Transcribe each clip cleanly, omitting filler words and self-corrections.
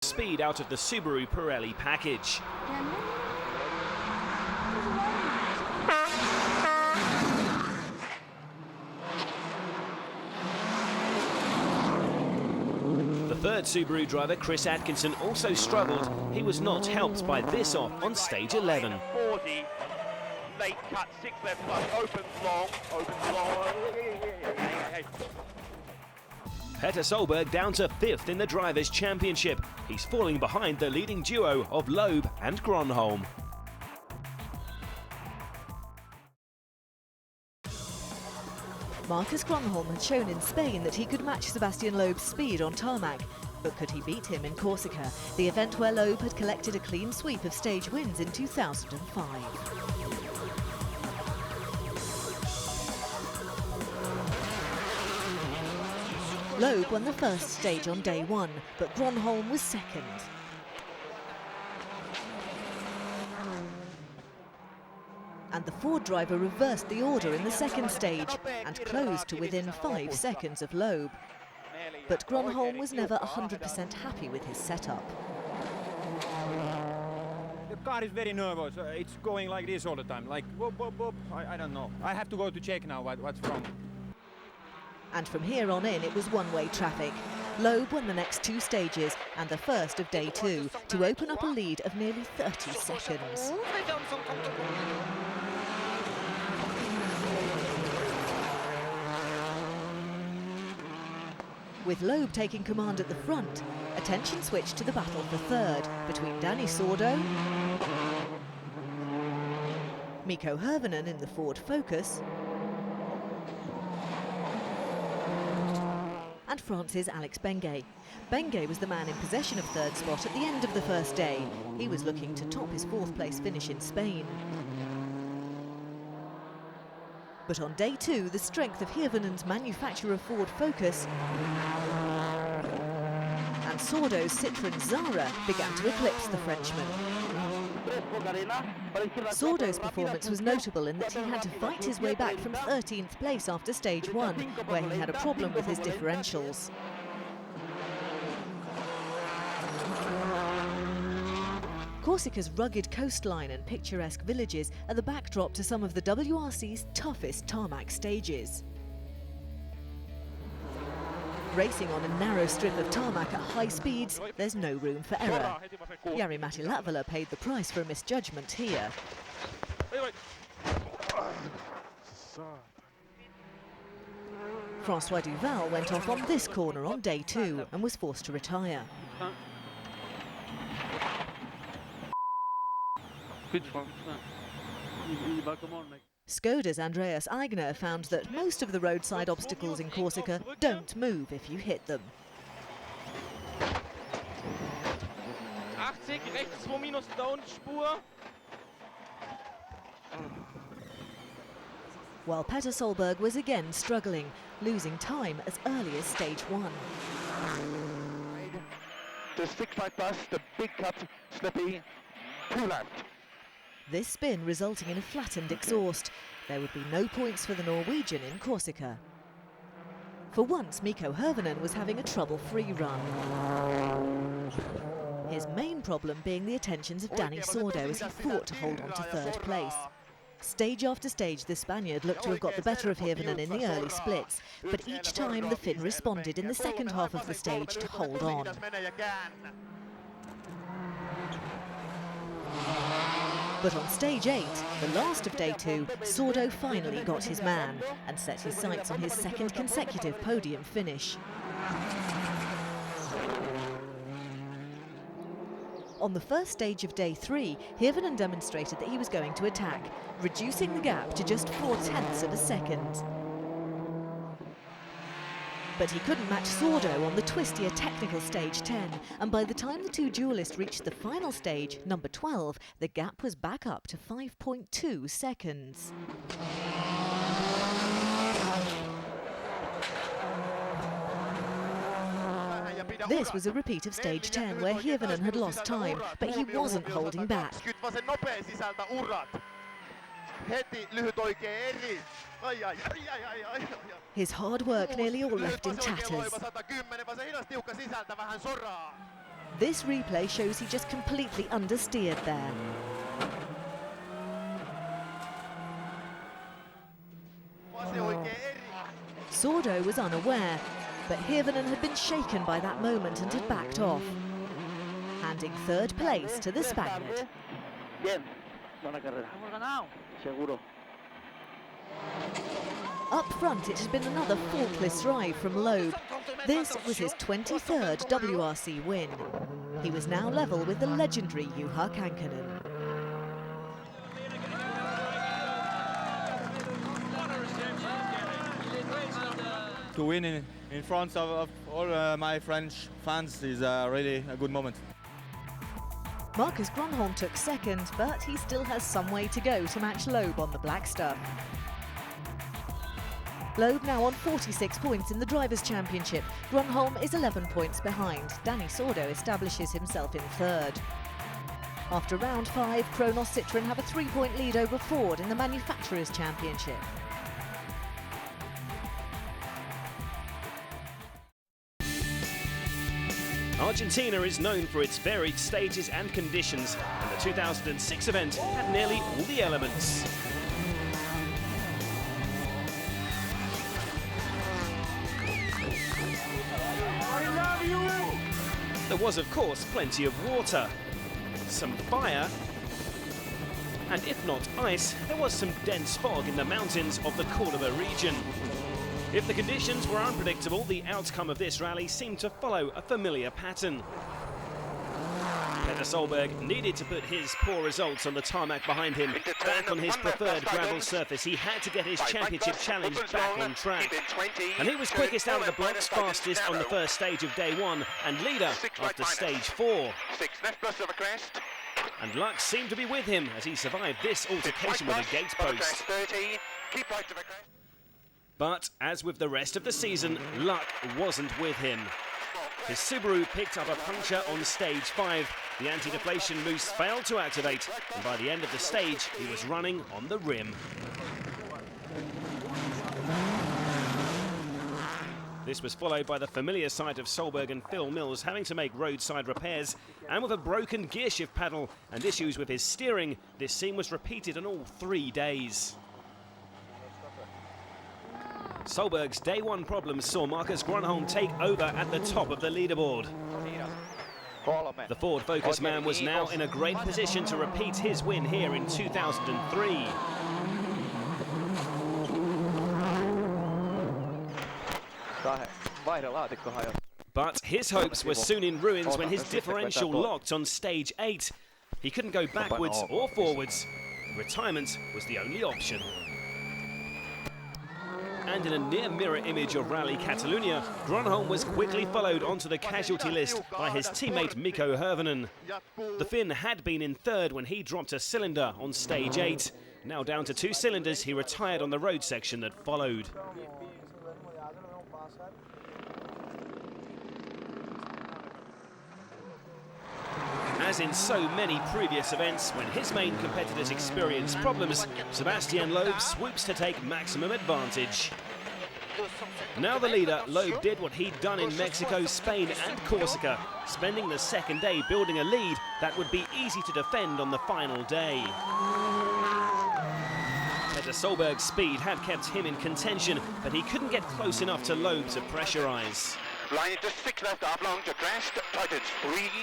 Speed out of the Subaru Pirelli package. The third Subaru driver, Chris Atkinson, also struggled. He was not helped by this off on stage 11. 40, late cut, 6 left plus, opens long. Hey. Petter Solberg down to 5th in the Drivers' Championship. He's falling behind the leading duo of Loeb and Gronholm. Marcus Gronholm had shown in Spain that he could match Sebastian Loeb's speed on tarmac. But could he beat him in Corsica, the event where Loeb had collected a clean sweep of stage wins in 2005? Loeb won the first stage on day one, but Gronholm was second. And the Ford driver reversed the order in the second stage and closed to within 5 seconds of Loeb. But Gronholm was never 100% happy with his setup. The car is very nervous. It's going like this all the time, like whoop, whoop, whoop. I don't know. I have to go to check now what's wrong. And from here on in, it was one-way traffic. Loeb won the next 2 stages and the first of day 2 to open up a lead of nearly 30 seconds. With Loeb taking command at the front, attention switched to the battle for third between Danny Sordo, Mikko Hirvonen in the Ford Focus, and France's Alex Bengay. Bengay was the man in possession of third spot at the end of the first day. He was looking to top his 4th place finish in Spain. But on day 2, the strength of Hirvonen's manufacturer Ford Focus and Sordo's Citroën Zara began to eclipse the Frenchman. Sordo's performance was notable in that he had to fight his way back from 13th place after stage 1, where he had a problem with his differentials. Corsica's rugged coastline and picturesque villages are the backdrop to some of the WRC's toughest tarmac stages. Racing on a narrow strip of tarmac at high speeds, there's no room for error. Jari-Matti Latvala paid the price for a misjudgment here. François Duval went off on this corner on day 2 and was forced to retire. Skoda's Andreas Aigner found that most of the roadside obstacles in Corsica don't move if you hit them. 80, rechts 2 minus down, Spur. While Petter Solberg was again struggling, losing time as early as stage 1. The 6 right bus, the big cut, slippy, 2 left. This spin resulting in a flattened exhaust. There would be no points for the Norwegian in Corsica. For once, Mikko Hirvonen was having a trouble-free run. His main problem being the attentions of Danny Sordo as he fought to hold on to 3rd place. Stage after stage, the Spaniard looked to have got the better of Hirvonen in the early splits, but each time the Finn responded in the second half of the stage to hold on. But on stage 8, the last of day 2, Sordo finally got his man and set his sights on his 2nd consecutive podium finish. On the first stage of day 3, Hirvonen demonstrated that he was going to attack, reducing the gap to just 0.4 of a second. But he couldn't match Sordo on the twistier technical stage 10, and by the time the 2 duelists reached the final stage, number 12, the gap was back up to 5.2 seconds. This was a repeat of stage 10, where Hirvonen had lost time, but he wasn't holding back. His hard work nearly all left in tatters. This replay shows he just completely understeered there. Sordo was unaware, but Hirvonen had been shaken by that moment and had backed off, handing third place to the Spaniard. Up front, it had been another faultless drive from Loeb. This was his 23rd WRC win. He was now level with the legendary Juha Kankkunen. To win in front of all my French fans is really a good moment. Marcus Grönholm took second, but he still has some way to go to match Loeb on the black stuff. Loeb now on 46 points in the Drivers' Championship. Grönholm is 11 points behind. Danny Sordo establishes himself in third. After round 5, Kronos Citroën have a 3-point lead over Ford in the Manufacturers' Championship. Argentina is known for its varied stages and conditions, and the 2006 event had nearly all the elements. There was, of course, plenty of water, some fire, and if not ice, there was some dense fog in the mountains of the Córdoba region. If the conditions were unpredictable, the outcome of this rally seemed to follow a familiar pattern. Petter Solberg needed to put his poor results on the tarmac behind him back on his preferred gravel surface. He had to get his championship challenge back on track. And he was quickest out of the blocks, fastest on the first stage of day 1 and leader after stage 4. And luck seemed to be with him as he survived this altercation with a gate post. But as with the rest of the season, luck wasn't with him. His Subaru picked up a puncture on stage 5. The anti-deflation mousse failed to activate, and by the end of the stage, he was running on the rim. This was followed by the familiar sight of Solberg and Phil Mills having to make roadside repairs, and with a broken gearshift paddle and issues with his steering, this scene was repeated on all 3 days. Solberg's day 1 problems saw Marcus Grönholm take over at the top of the leaderboard. The Ford Focus man was now in a great position to repeat his win here in 2003. But his hopes were soon in ruins when his differential locked on stage 8. He couldn't go backwards or forwards. Retirement was the only option. And in a near-mirror image of Rally Catalunya, Grönholm was quickly followed onto the casualty list by his teammate Mikko Hirvonen. The Finn had been in third when he dropped a cylinder on stage 8. Now down to 2 cylinders, he retired on the road section that followed. As in so many previous events, when his main competitors experience problems, Sebastian Loeb swoops to take maximum advantage. Now the leader, Loeb did what he'd done in Mexico, Spain and Corsica, spending the second day building a lead that would be easy to defend on the final day. Petter Solberg's speed had kept him in contention, but he couldn't get close enough to Loeb to pressurize. Line into 6 left, up long to crest, tightens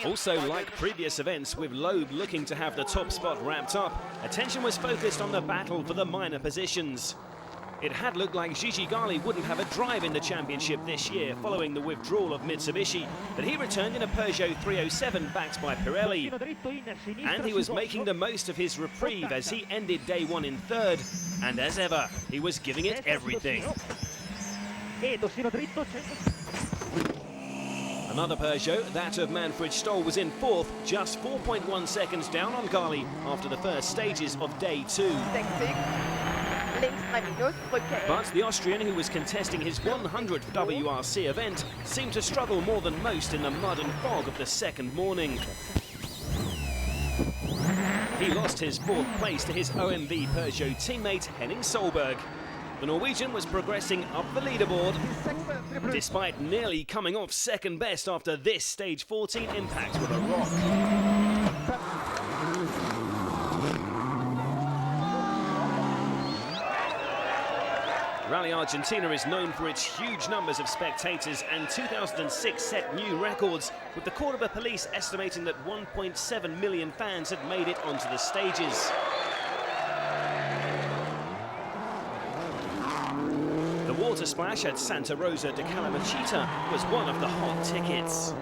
3. Also, like previous events, with Loeb looking to have the top spot wrapped up, attention was focused on the battle for the minor positions. It had looked like Gigi Gali wouldn't have a drive in the championship this year following the withdrawal of Mitsubishi, but he returned in a Peugeot 307 backed by Pirelli. And he was making the most of his reprieve as he ended day 1 in third, and as ever, he was giving it everything. Another Peugeot, that of Manfred Stoll, was in fourth, just 4.1 seconds down on Gali after the first stages of day 2. But the Austrian, who was contesting his 100th WRC event, seemed to struggle more than most in the mud and fog of the second morning. He lost his 4th place to his OMV Peugeot teammate Henning Solberg. The Norwegian was progressing up the leaderboard, despite nearly coming off second best after this stage 14 impact with a rock. Rally Argentina is known for its huge numbers of spectators, and 2006 set new records, with the Cordoba police estimating that 1.7 million fans had made it onto the stages. The water splash at Santa Rosa de Calamachita was one of the hot tickets.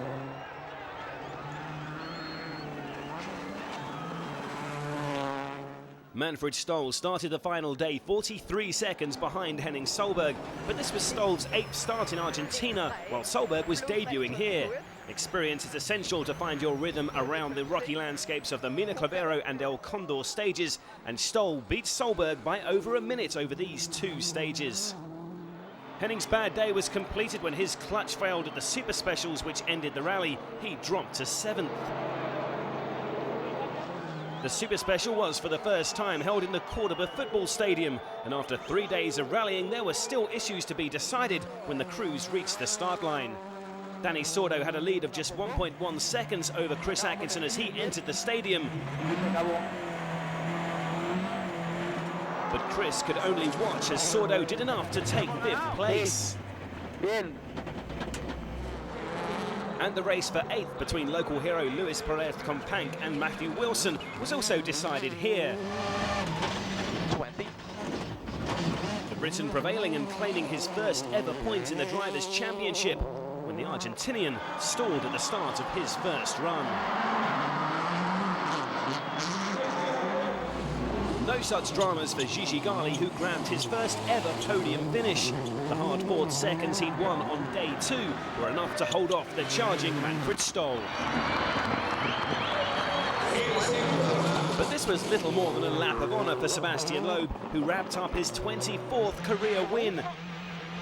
Manfred Stoll started the final day 43 seconds behind Henning Solberg, but this was Stoll's 8th start in Argentina, while Solberg was debuting here. Experience is essential to find your rhythm around the rocky landscapes of the Mina Clavero and El Condor stages, and Stoll beats Solberg by over a minute over these two stages. Henning's bad day was completed when his clutch failed at the Super Specials, which ended the rally. He dropped to 7th. The Super Special was for the first time held in the Cordoba football stadium, and after 3 days of rallying there were still issues to be decided when the crews reached the start line. Danny Sordo had a lead of just 1.1 seconds over Chris Atkinson as he entered the stadium. But Chris could only watch as Sordo did enough to take 5th place. And the race for 8th between local hero Luis Perez Companc and Matthew Wilson was also decided here. 20. The Briton prevailing and claiming his first ever points in the Drivers' Championship when the Argentinian stalled at the start of his first run. No such dramas for Gigi Gali, who grabbed his first ever podium finish. The hard-fought seconds he'd won on day 2 were enough to hold off the charging Manfred Stoll. But this was little more than a lap of honour for Sebastian Loeb, who wrapped up his 24th career win.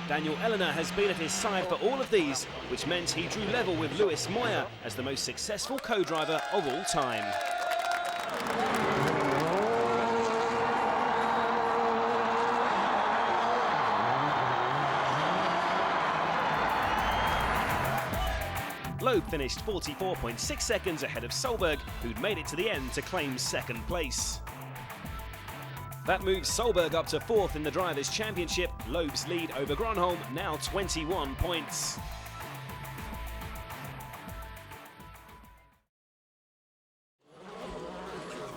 Daniel Eleanor has been at his side for all of these, which meant he drew level with Luis Moya as the most successful co-driver of all time. Loeb finished 44.6 seconds ahead of Solberg, who'd made it to the end to claim 2nd place. That moves Solberg up to 4th in the Drivers' Championship. Loeb's lead over Gronholm now 21 points.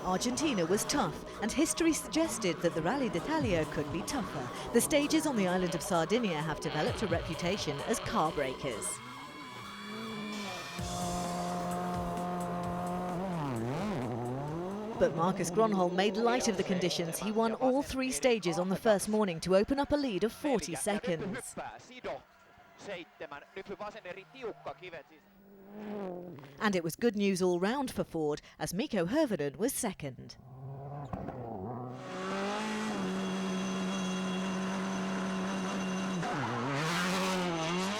Argentina was tough, and history suggested that the Rally d'Italia could be tougher. The stages on the island of Sardinia have developed a reputation as car breakers. But Marcus Gronholm made light of the conditions. He won all 3 stages on the first morning to open up a lead of 40 seconds. And it was good news all round for Ford, as Mikko Hirvonen was 2nd.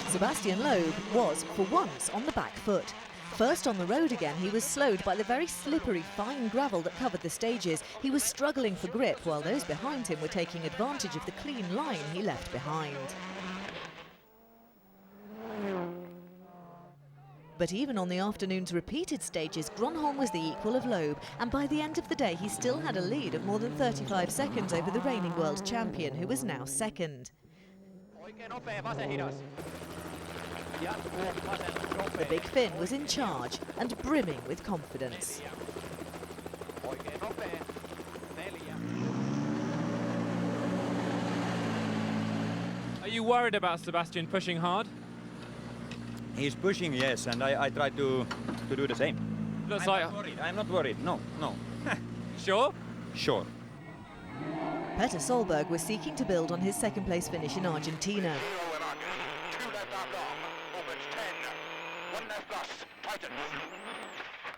Sebastian Loeb was, for once, on the back foot. First on the road again, he was slowed by the very slippery, fine gravel that covered the stages. He was struggling for grip, while those behind him were taking advantage of the clean line he left behind. But even on the afternoon's repeated stages, Gronholm was the equal of Loeb, and by the end of the day he still had a lead of more than 35 seconds over the reigning world champion, who was now 2nd. The Big Finn was in charge and brimming with confidence. Are you worried about Sebastian pushing hard? He's pushing, yes, and I try to do the same. I'm not worried, no. Sure? Sure. Petter Solberg was seeking to build on his 2nd place finish in Argentina.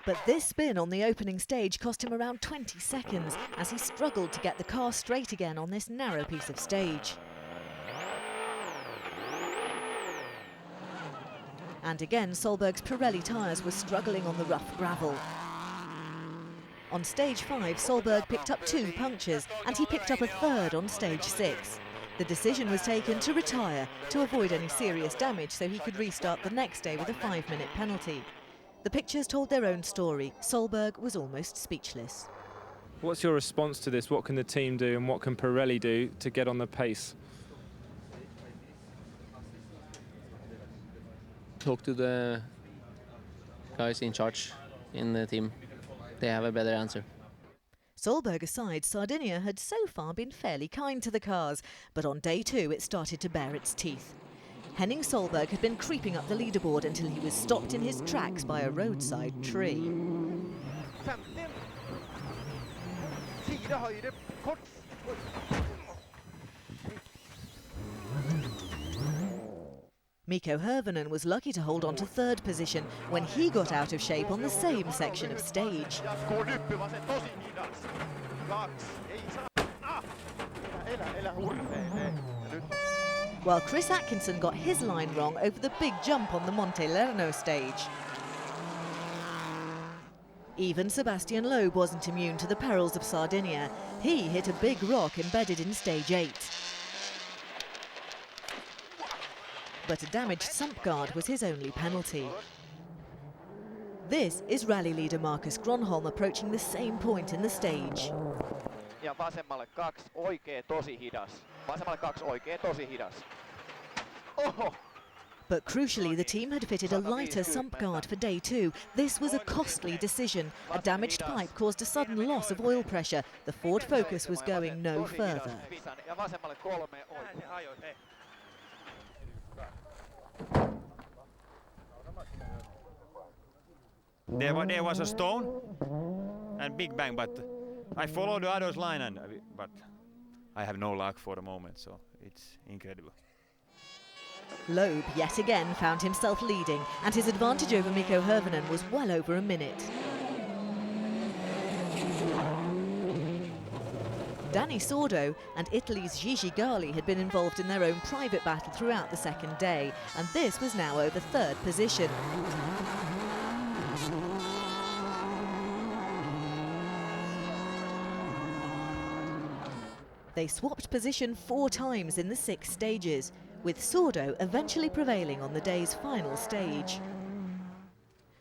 But this spin on the opening stage cost him around 20 seconds as he struggled to get the car straight again on this narrow piece of stage. And again, Solberg's Pirelli tyres were struggling on the rough gravel. On stage 5, Solberg picked up 2 punctures, and he picked up a 3rd on stage 6. The decision was taken to retire to avoid any serious damage so he could restart the next day with a 5-minute penalty. The pictures told their own story. Solberg was almost speechless. What's your response to this? What can the team do and what can Pirelli do to get on the pace? Talk to the guys in charge in the team. They have a better answer. Solberg aside, Sardinia had so far been fairly kind to the cars, but on day 2 it started to bare its teeth. Henning Solberg had been creeping up the leaderboard until he was stopped in his tracks by a roadside tree. Mikko Hirvonen was lucky to hold on to 3rd position when he got out of shape on the same section of stage. While Chris Atkinson got his line wrong over the big jump on the Monte Lerno stage. Even Sebastian Loeb wasn't immune to the perils of Sardinia. He hit a big rock embedded in stage 8. But a damaged sump guard was his only penalty. This is rally leader Marcus Gronholm approaching the same point in the stage. Ja vasemmalle 2, oikee tosi hidas. Vasemmalle 2, oikee tosi hidas. Oho! But crucially, the team had fitted a lighter sump guard for day 2. This was a costly decision. A damaged pipe caused a sudden loss of oil pressure. The Ford Focus was going no further. Ja vasemmalle 3, oikee. There was a stone and big bang, but I followed the other's line, but I have no luck for the moment, so it's incredible. Loeb yet again found himself leading, and his advantage over Mikko Hirvonen was well over a minute. Danny Sordo and Italy's Gigi Gali had been involved in their own private battle throughout the second day, and this was now over 3rd position. They swapped position 4 times in the 6 stages, with Sordo eventually prevailing on the day's final stage.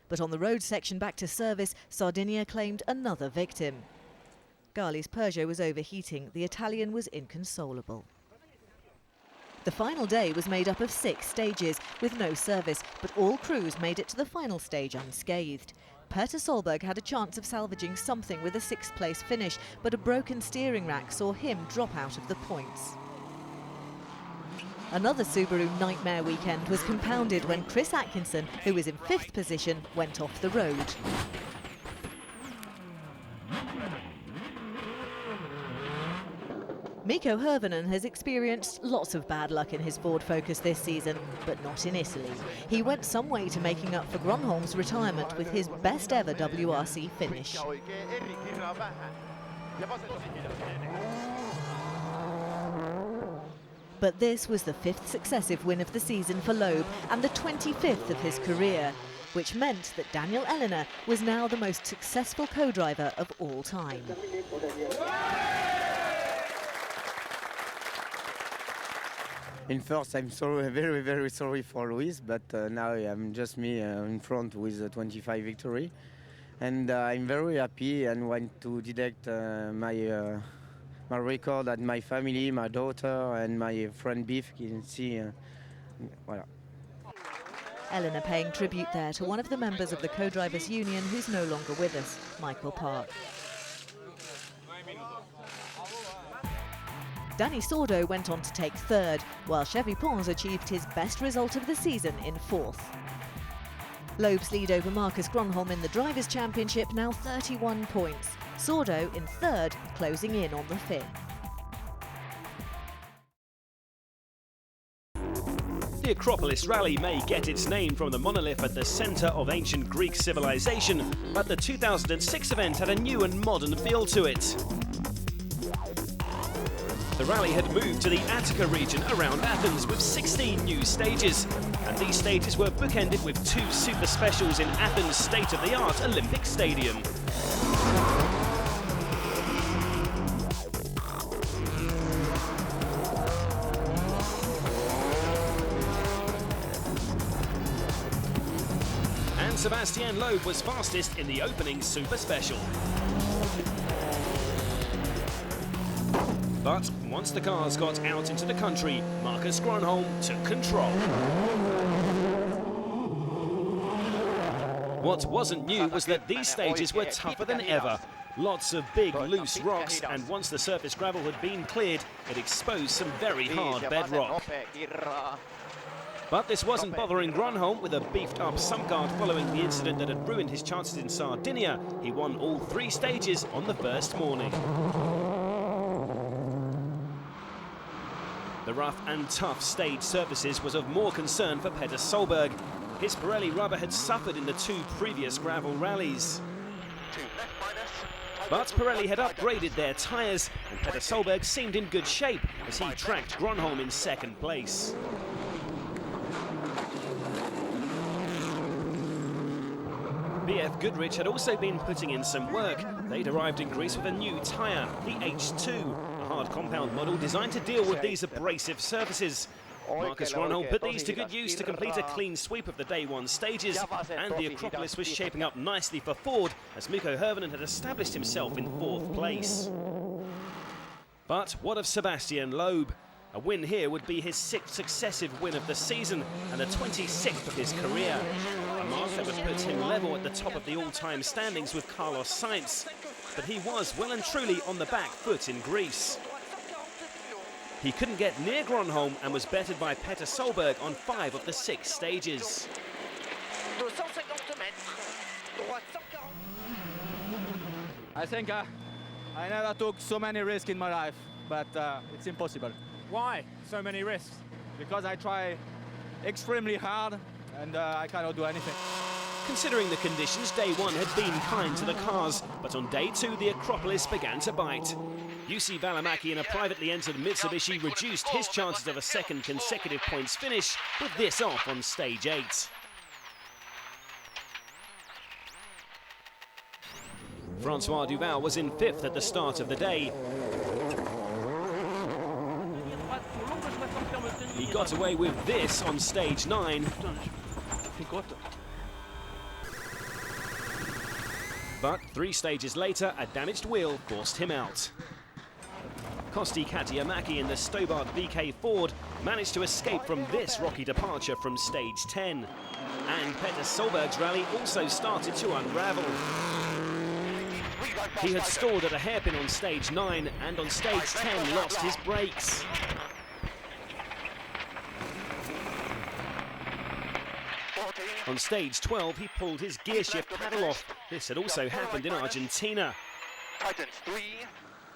But on the road section back to service, Sardinia claimed another victim. Gali's Peugeot was overheating. The Italian was inconsolable. The final day was made up of 6 stages with no service, but all crews made it to the final stage unscathed. Peter Solberg had a chance of salvaging something with a 6th place finish, but a broken steering rack saw him drop out of the points. Another Subaru nightmare weekend was compounded when Chris Atkinson, who was in 5th position, went off the road. Mikko Hirvonen has experienced lots of bad luck in his Ford Focus this season, but not in Italy. He went some way to making up for Gronholm's retirement with his best ever WRC finish. But this was the 5th successive win of the season for Loeb and the 25th of his career, which meant that Daniel Elena was now the most successful co-driver of all time. In first, I'm sorry, very, very sorry for Luis, but now I'm just me in front with a 25 victory. And I'm very happy and want to deduct my record at my family, my daughter and my friend Biff can see. Voilà. Elena paying tribute there to one of the members of the co-drivers union who's no longer with us, Michael Park. Danny Sordo went on to take 3rd, while Chevy Pons achieved his best result of the season in 4th. Loeb's lead over Marcus Gronholm in the Drivers' Championship now 31 points. Sordo in 3rd, closing in on the 5th. The Acropolis Rally may get its name from the monolith at the centre of ancient Greek civilization, but the 2006 event had a new and modern feel to it. The rally had moved to the Attica region around Athens with 16 new stages, and these stages were bookended with 2 super specials in Athens' state-of-the-art Olympic Stadium. Sebastian Loeb was fastest in the opening Super Special. But once the cars got out into the country, Marcus Gronholm took control. What wasn't new was that these stages were tougher than ever. Lots of big, loose rocks, and once the surface gravel had been cleared, it exposed some very hard bedrock. But this wasn't bothering Gronholm. With a beefed-up sump guard following the incident that had ruined his chances in Sardinia, he won all 3 stages on the first morning. The rough and tough stage surfaces was of more concern for Petter Solberg. His Pirelli rubber had suffered in the 2 previous gravel rallies. But Pirelli had upgraded their tyres, and Petter Solberg seemed in good shape as he tracked Gronholm in second place. BF Goodrich had also been putting in some work. They'd arrived in Greece with a new tyre, the H2, a hard compound model designed to deal with these abrasive surfaces. Marcus Gronholm put these to good use to complete a clean sweep of the day 1 stages, and the Acropolis was shaping up nicely for Ford as Mikko Hirvonen had established himself in 4th place. But what of Sebastian Loeb? A win here would be his 6th successive win of the season and the 26th of his career. A mark that would put him level at the top of the all-time standings with Carlos Sainz. But he was well and truly on the back foot in Greece. He couldn't get near Gronholm and was bettered by Petter Solberg on 5 of the 6 stages. I think I never took so many risks in my life, but it's impossible. Why so many risks? Because I try extremely hard and I cannot do anything. Considering the conditions, day 1 had been kind to the cars, but on day 2 the Acropolis began to bite. Jussi Välimäki in a privately entered Mitsubishi reduced his chances of a 2nd consecutive points finish with this off on stage 8. Francois Duval was in 5th at the start of the day. He got away with this on stage 9. But 3 stages later, a damaged wheel forced him out. Kosti Katiamäki in the Stobart VK Ford managed to escape from this rocky departure from stage 10. And Petter Solberg's rally also started to unravel. He had stalled at a hairpin on stage 9 and on stage 10 lost his brakes. On stage 12, he pulled his gear shift paddle off. This had also happened in Argentina.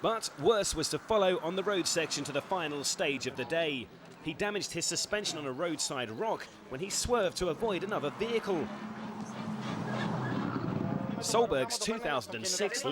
But worse was to follow on the road section to the final stage of the day. He damaged his suspension on a roadside rock when he swerved to avoid another vehicle. Solberg's 2006